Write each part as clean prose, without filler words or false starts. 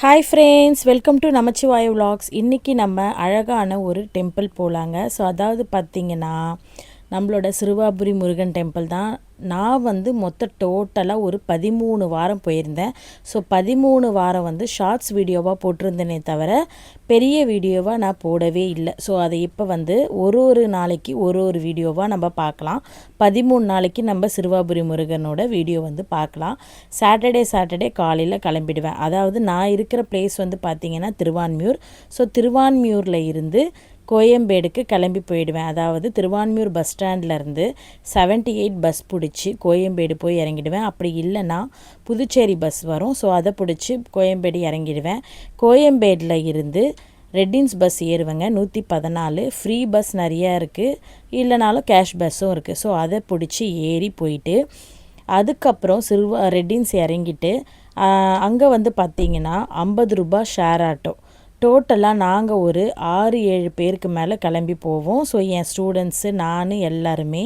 Hi friends, welcome to Namachivaya vlogs. இன்றைக்கி நம்ம அழகான ஒரு டெம்பிள் போகலாங்க. ஸோ அதாவது பார்த்திங்கன்னா நம்மளோட சிறுவாபுரி முருகன் டெம்பிள் தான். நான் டோட்டலாக ஒரு 13 வாரம் போயிருந்தேன். ஸோ 13 வாரம் ஷார்ட்ஸ் வீடியோவாக போட்டிருந்தேனே தவிர பெரிய வீடியோவாக நான் போடவே இல்லை. ஸோ அதை இப்போ ஒரு நாளைக்கு ஒரு வீடியோவாக நம்ம பார்க்கலாம். 13 நாளைக்கு நம்ம சிறுவாபுரி முருகனோட வீடியோ பார்க்கலாம். சாட்டர்டே காலையில் கிளம்பிடுவேன். அதாவது நான் இருக்கிற பிளேஸ் பார்த்திங்கன்னா திருவான்மியூர். ஸோ திருவான்மியூரில் இருந்து கோயம்பேடுக்கு கிளம்பி போயிடுவேன். அதாவது திருவான்மியூர் பஸ் ஸ்டாண்ட்லேருந்து 78 பஸ் பிடிச்சி கோயம்பேடு போய் இறங்கிடுவேன். அப்படி இல்லைன்னா புதுச்சேரி பஸ் வரும். ஸோ அதை பிடிச்சி கோயம்பேடு இறங்கிடுவேன். கோயம்பேடில் இருந்து ரெட்டின்ஸ் பஸ் ஏறுவேங்க. 114 ஃப்ரீ பஸ் நிறையா இருக்குது, இல்லைனாலும் கேஷ் பஸ்ஸும் இருக்குது. ஸோ அதை பிடிச்சி ஏறி போயிட்டு அதுக்கப்புறம் ரெட்டின்ஸ் இறங்கிட்டு அங்கே பார்த்திங்கன்னா 50 ரூபா ஷேர் ஆட்டோ. டோட்டலாக நாங்கள் ஒரு 6-7 பேருக்கு மேலே கிளம்பி போவோம். ஸோ என் ஸ்டூடெண்ட்ஸு நான் எல்லாருமே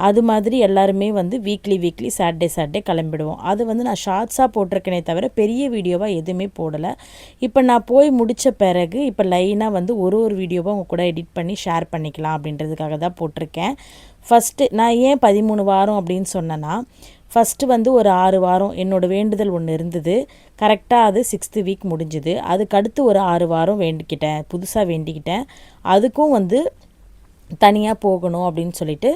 அது மாதிரி எல்லாருமே வீக்லி சாட்டர்டே கிளம்பிடுவோம். அது நான் ஷார்ட்ஸாக போட்டிருக்கேனே தவிர பெரிய வீடியோவாக எதுவுமே போடலை. இப்போ நான் போய் முடித்த பிறகு இப்போ லைனாக ஒரு வீடியோவாக உங்கள் கூட எடிட் பண்ணி ஷேர் பண்ணிக்கலாம் அப்படின்றதுக்காக தான் போட்டிருக்கேன். ஃபஸ்ட்டு நான் ஏன் 13 வாரம் அப்படின்னு சொன்னேன்னா, ஃபஸ்ட்டு ஒரு 6 வாரம் என்னோடய வேண்டுதல் ஒன்று இருந்தது. கரெக்டாக அது 6th வீக் முடிஞ்சுது. அதுக்கடுத்து ஒரு 6 வாரம் புதுசாக வேண்டிக்கிட்டேன். அதுக்கும் தனியாக போகணும் அப்படின்னு சொல்லிட்டு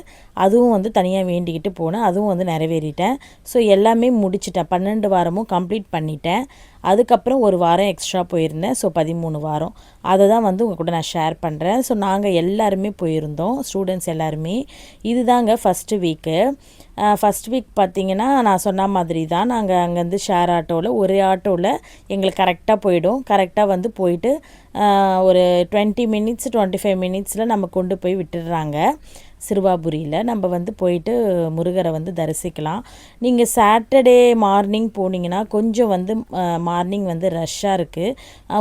அதுவும் தனியாக வேண்டிக்கிட்டு போனேன். அதுவும் நிறைவேறிட்டேன். ஸோ எல்லாமே முடிச்சிட்டேன். 12 வாரமும் கம்ப்ளீட் பண்ணிட்டேன். அதுக்கப்புறம் ஒரு வாரம் எக்ஸ்ட்ரா போயிருந்தேன். ஸோ 13 வாரம் அதை தான் உங்கள் கூட நான் ஷேர் பண்ணுறேன். ஸோ நாங்கள் எல்லாருமே போயிருந்தோம், ஸ்டூடெண்ட்ஸ் எல்லாருமே. இதுதாங்க ஃபஸ்ட்டு வீக்கு. ஃபஸ்ட் வீக் பார்த்திங்கன்னா நான் சொன்ன மாதிரி தான் நாங்கள் அங்கேருந்து ஷேர் ஆட்டோவில் ஒரே ஆட்டோவில் எங்களுக்கு கரெக்டாக போயிடும். கரெக்டாக போயிட்டு ஒரு 20 மினிட்ஸ் 25 மினிட்ஸில் நம்ம கொண்டு போய் விட்டுடுறாங்க சிறுவாபுரியில். நம்ம போயிட்டு முருகரை தரிசிக்கலாம். நீங்கள் சாட்டர்டே மார்னிங் போனீங்கன்னா கொஞ்சம் மார்னிங் ரஷ்ஷாக இருக்குது.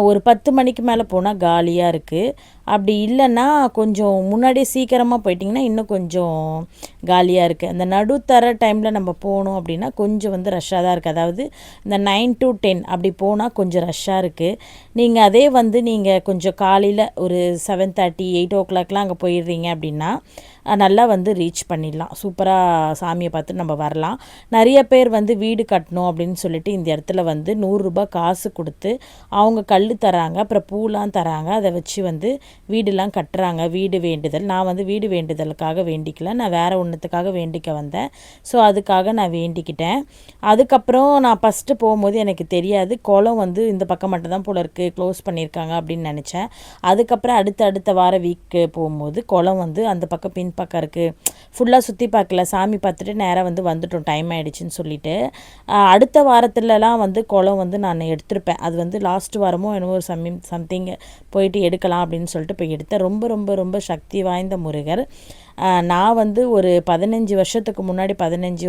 ஒரு 10 மணிக்கு மேலே போனால் காலியாக இருக்குது. அப்படி இல்லைன்னா கொஞ்சம் முன்னாடியே சீக்கிரமாக போயிட்டிங்கன்னா இன்னும் கொஞ்சம் காலியாக இருக்குது. அந்த நடுத்தர டைமில் நம்ம போனோம் அப்படின்னா கொஞ்சம் ரஷ்ஷாக தான் இருக்குது. அதாவது இந்த 9 to 10 அப்படி போனால் கொஞ்சம் ரஷ்ஷாக இருக்குது. நீங்கள் அதே நீங்கள் கொஞ்சம் காலையில் ஒரு 7:30 8 o'clockலாம் அங்கே போயிடுறீங்க அப்படின்னா நல்லா ரீச் பண்ணிடலாம். சூப்பராக சாமியை பார்த்து நம்ம வரலாம். நிறைய பேர் வீடு கட்டணும் அப்படின்னு சொல்லிட்டு இந்த இடத்துல 100 ரூபாய் காசு கொடுத்து அவங்க கல் தராங்க, அப்புறம் பூலாம் தராங்க. அதை வச்சு வீடுலாம் கட்டுறாங்க. வீடு வேண்டுதல். நான் வீடு வேண்டுதலுக்காக வேண்டிக்கல, நான் வேறு ஒன்றுத்துக்காக வேண்டிக்க வந்தேன். ஸோ அதுக்காக நான் வேண்டிக்கிட்டேன். அதுக்கப்புறம் நான் ஃபஸ்ட்டு போகும்போது எனக்கு தெரியாது குளம் இந்த பக்கம் மட்டும்தான் போல இருக்குது, க்ளோஸ் பண்ணியிருக்காங்க அப்படின்னு நினச்சேன். அதுக்கப்புறம் அடுத்த வார வீக்கு போகும்போது குளம் அந்த பக்கம் பின்பக்கம் இருக்குது. ஃபுல்லாக சுற்றி பார்க்கல, சாமி பார்த்துட்டு நேராக வந்துட்டோம், டைம் ஆகிடுச்சின்னு சொல்லிட்டு. அடுத்த வாரத்துலலாம் குளம் நான் எடுத்திருப்பேன். அது லாஸ்ட் வாரமோ என்னவோ ஒரு சம்திங் போயிட்டு எடுக்கலாம் அப்படின்னு சொல்லிட்டு போய் எடுத்தேன். ரொம்ப ரொம்ப ரொம்ப சக்தி வாய்ந்த முருகர். நான் ஒரு 15 வருஷத்துக்கு முன்னாடி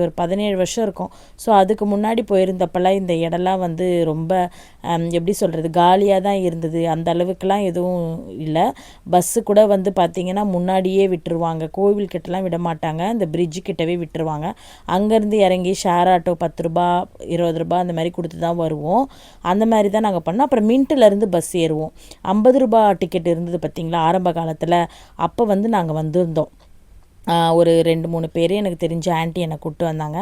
ஒரு 17 வருஷம் இருக்கும். ஸோ அதுக்கு முன்னாடி போயிருந்தப்பெல்லாம் இந்த இடம்லாம் ரொம்ப எப்படி சொல்கிறது, காலியாக தான் இருந்தது. அந்த அளவுக்குலாம் எதுவும் இல்லை. பஸ்ஸு கூட பார்த்திங்கன்னா முன்னாடியே விட்டுருவாங்க. கோவில்கிட்டலாம் விட மாட்டாங்க, இந்த பிரிட்ஜு கிட்டவே விட்டுருவாங்க. அங்கேருந்து இறங்கி ஷேர் ஆட்டோ 10 ரூபா 20 ரூபா அந்த மாதிரி கொடுத்து தான் வருவோம். அந்த மாதிரி தான் நாங்கள் பண்ணோம். அப்புறம் மின்ட்டிலேருந்து பஸ் ஏறுவோம். 50 ரூபா டிக்கெட் இருந்தது பார்த்திங்களா ஆரம்ப காலத்தில். அப்போ நாங்கள் வந்திருந்தோம். ஒரு 2-3 பேர் எனக்கு தெரிஞ்ச ஆண்டி என்னை கூப்பிட்டு வந்தாங்க.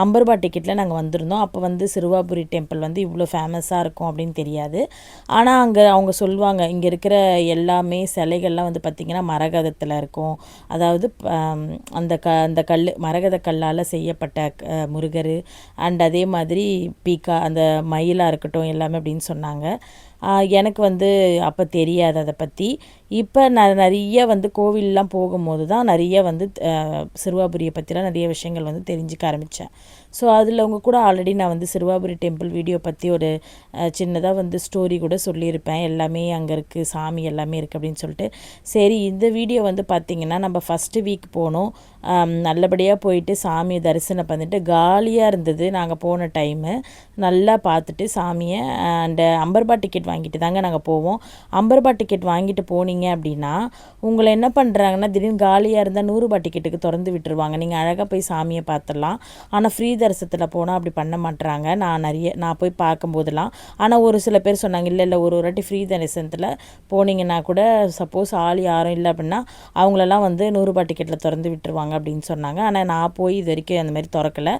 50 ரூபா டிக்கெட்டில் நாங்கள் வந்திருந்தோம். அப்போ சிறுவாபுரி டெம்பிள் இவ்வளோ ஃபேமஸாக இருக்கும் அப்படின்னு தெரியாது. ஆனால் அங்கே அவங்க சொல்லுவாங்க, இங்கே இருக்கிற எல்லாமே சிலைகள்லாம் பார்த்திங்கன்னா மரகதத்தில் இருக்கும். அதாவது அந்த கல் மரகத கல்லால் செய்யப்பட்ட முருகர் அண்ட் அதே மாதிரி பீக்கா அந்த மயிலாக இருக்கட்டும் எல்லாமே அப்படின்னு சொன்னாங்க. எனக்கு அப்போ தெரியாது அதை பற்றி. இப்போ நான் நிறைய கோவிலெலாம் போகும்போது தான் நிறைய சிறுவாபுரியை பற்றிலாம் நிறைய விஷயங்கள் தெரிஞ்சுக்க ஆரம்பித்தேன். ஸோ அதில் உங்கள் கூட ஆல்ரெடி நான் சிறுவாபுரி டெம்பிள் வீடியோ பற்றி ஒரு சின்னதாக ஸ்டோரி கூட சொல்லியிருப்பேன். எல்லாமே அங்கே இருக்குது, சாமி எல்லாமே இருக்குது அப்படின்னு சொல்லிட்டு. சரி, இந்த வீடியோ பார்த்திங்கன்னா நம்ம ஃபஸ்ட்டு வீக் போனோம். நல்லபடியாக போயிட்டு சாமியை தரிசனம் பண்ணிட்டு காலியாக இருந்தது. நாங்கள் போன டைமு நல்லா பார்த்துட்டு சாமியை அண்ட் 50 ரூபா டிக்கெட் வாங்கிட்டு தாங்க நாங்கள் போவோம். 50 ரூபா டிக்கெட் வாங்கிட்டு போனீங்க போனீங்க அப்படின்னா உங்களை என்ன பண்ணுறாங்கன்னா திடீர்னு காலியாக இருந்தால் 100 ரூபாய் டிக்கெட்டுக்கு திறந்து விட்டுருவாங்க. நீங்கள் அழகாக போய் சாமியை பார்த்துடலாம். ஆனால் ஃப்ரீ தரிசனத்தில் போனால் அப்படி பண்ண மாட்டுறாங்க. நான் போய் பார்க்கும்போதெல்லாம். ஆனால் ஒரு சில பேர் சொன்னாங்க, இல்லை ஒரு வாட்டி ஃப்ரீ தரிசனத்தில் போனீங்கன்னா கூட சப்போஸ் ஆள் யாரும் இல்லை அப்படின்னா அவங்களெல்லாம் வந்து 100 ரூபாய் டிக்கெட்டில் திறந்து விட்டுருவாங்க அப்படின்னு சொன்னாங்க. ஆனால் நான் போய் இது வரைக்கும் அந்த மாதிரி திறக்கலை.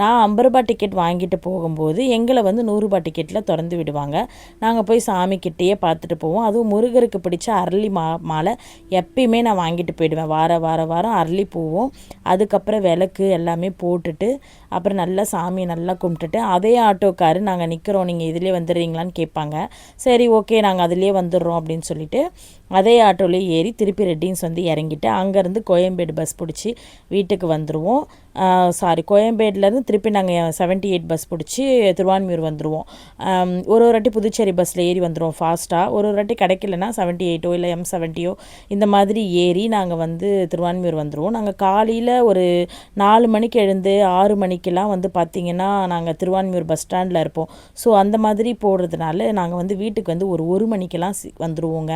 நான் 50 ரூபாய் டிக்கெட் வாங்கிட்டு போகும்போது எங்களை வந்து 100 ரூபாய் டிக்கெட்டில் திறந்து விடுவாங்க. நாங்கள் போய் சாமிக்கிட்டேயே பார்த்துட்டு போவோம். அதுவும் முருகருக்கு பிடிச்ச அரளி மாலை எப்பயுமே நான் வாங்கிட்டு போயிடுவேன். வாரம் அரளி பூவும் அதுக்கப்புறம் விளக்கு எல்லாமே போட்டுட்டு அப்புறம் நல்லா சாமியை நல்லா கும்பிட்டுட்டு அதே ஆட்டோக்காரு நாங்கள் நிற்கிறோம், நீங்கள் இதிலே வந்துடுறீங்களான்னு கேட்பாங்க. சரி ஓகே நாங்கள் அதிலே வந்துடுறோம் அப்படின்னு சொல்லிட்டு அதே ஆட்டோலேயே ஏறி திருப்பி ரெட்டின்ஸ் வந்து இறங்கிட்டு அங்கேருந்து கோயம்பேடு பஸ் பிடிச்சி வீட்டுக்கு வந்துடுவோம். கோயம்பேடுலேருந்து திருப்பி நாங்கள் 78 பஸ் பிடிச்சி திருவான்மியூர் வந்துடுவோம். ஒரு வாட்டி புதுச்சேரி பஸ்ஸில் ஏறி வந்துடுவோம் ஃபாஸ்ட்டாக. ஒரு வாட்டி கிடைக்கலன்னா 78ஓ இல்லை M70ஓ இந்த மாதிரி ஏறி நாங்கள் வந்து திருவான்மியூர் வந்துடுவோம். நாங்கள் காலையில் ஒரு 4 மணிக்கு எழுந்து 6 மணிக்கெலாம் வந்து பார்த்திங்கன்னா நாங்கள் திருவான்மியூர் பஸ் ஸ்டாண்டில் இருப்போம். ஸோ அந்த மாதிரி போடுறதுனால நாங்கள் வந்து வீட்டுக்கு வந்து ஒரு மணிக்கெலாம் வந்துடுவோங்க.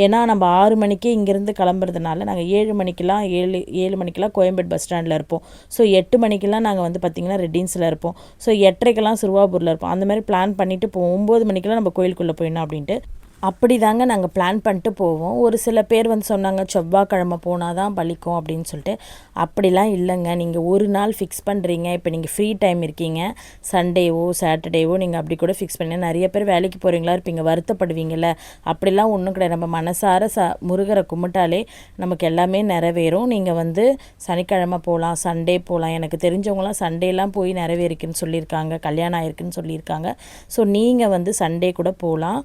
ஏன்னா நம்ம 6 மணிக்கே இங்கேருந்து கிளம்புறதுனால நாங்கள் 7 மணிக்கெலாம் கோயம்பேடு பஸ் ஸ்டாண்டில் இருப்போம். ஸோ 8 மணிக்கெலாம் நாங்கள் வந்து பார்த்திங்கன்னா ரெட்டின்ஸில் இருப்போம். ஸோ 8:30க்கெல்லாம் சிறுவாபூரில் இருப்போம். அந்த மாதிரி பிளான் பண்ணிவிட்டு போவோம். 9 மணிக்கெலாம் நம்ம கோயிலுக்குள்ளே போயிடணும் அப்படின்ட்டு அப்படி தாங்க நாங்கள் பிளான் பண்ணிட்டு போவோம். ஒரு சில பேர் வந்து சொன்னாங்க செவ்வாய்க்கிழமை போனால் தான் பலிக்கும் அப்படின்னு சொல்லிட்டு. அப்படிலாம் இல்லைங்க. நீங்கள் ஒரு நாள் ஃபிக்ஸ் பண்ணுறீங்க. இப்போ நீங்கள் ஃப்ரீ டைம் இருக்கீங்க, சண்டேவோ சாட்டர்டேவோ நீங்கள் அப்படி கூட ஃபிக்ஸ் பண்ணி நிறைய பேர் வேலைக்கு போகிறீங்களா இருப்பீங்க, வருத்தப்படுவீங்கள்ல. அப்படிலாம் ஒன்றும் கிடையாது. நம்ம மனசார முருகரை கும்பிட்டாலே நமக்கு எல்லாமே நிறைவேறும். நீங்கள் வந்து சனிக்கிழமை போகலாம், சண்டே போகலாம். எனக்கு தெரிஞ்சவங்களாம் சண்டேலாம் போய் நிறைவேறிக்குன்னு சொல்லியிருக்காங்க, கல்யாணம் ஆயிருக்குன்னு சொல்லியிருக்காங்க. ஸோ நீங்கள் வந்து சண்டே கூட போகலாம்.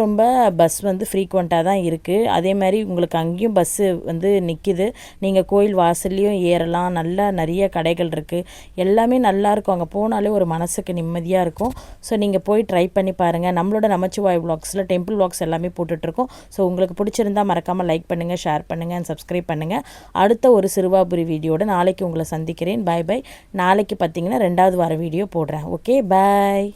ரொம்ப பஸ் வந்து ஃப்ரீக்வெண்ட்டாக தான் இருக்குது. அதே மாதிரி உங்களுக்கு அங்கேயும் பஸ்ஸு வந்து நிற்கிது. நீங்கள் கோயில் வாசல்லையும் ஏறலாம். நல்லா நிறைய கடைகள் இருக்குது. எல்லாமே நல்லாயிருக்கும். அங்கே போனாலே ஒரு மனசுக்கு நிம்மதியாக இருக்கும். ஸோ நீங்கள் போய் ட்ரை பண்ணி பாருங்கள். நம்மளோட நமச்சிவாய் விலாக்ஸில் டெம்பிள் விலாக்ஸ் எல்லாமே போட்டுட்ருக்கோம். ஸோ உங்களுக்கு பிடிச்சிருந்தால் மறக்காமல் லைக் பண்ணுங்கள், ஷேர் பண்ணுங்கள் அண்ட் சப்ஸ்கிரைப் பண்ணுங்கள். அடுத்த ஒரு சிறுவாபுரி வீடியோட நாளைக்கு உங்களை சந்திக்கிறேன். பை. நாளைக்கு பார்த்தீங்கன்னா 2வது வார வீடியோ போடுறேன். ஓகே, பாய்.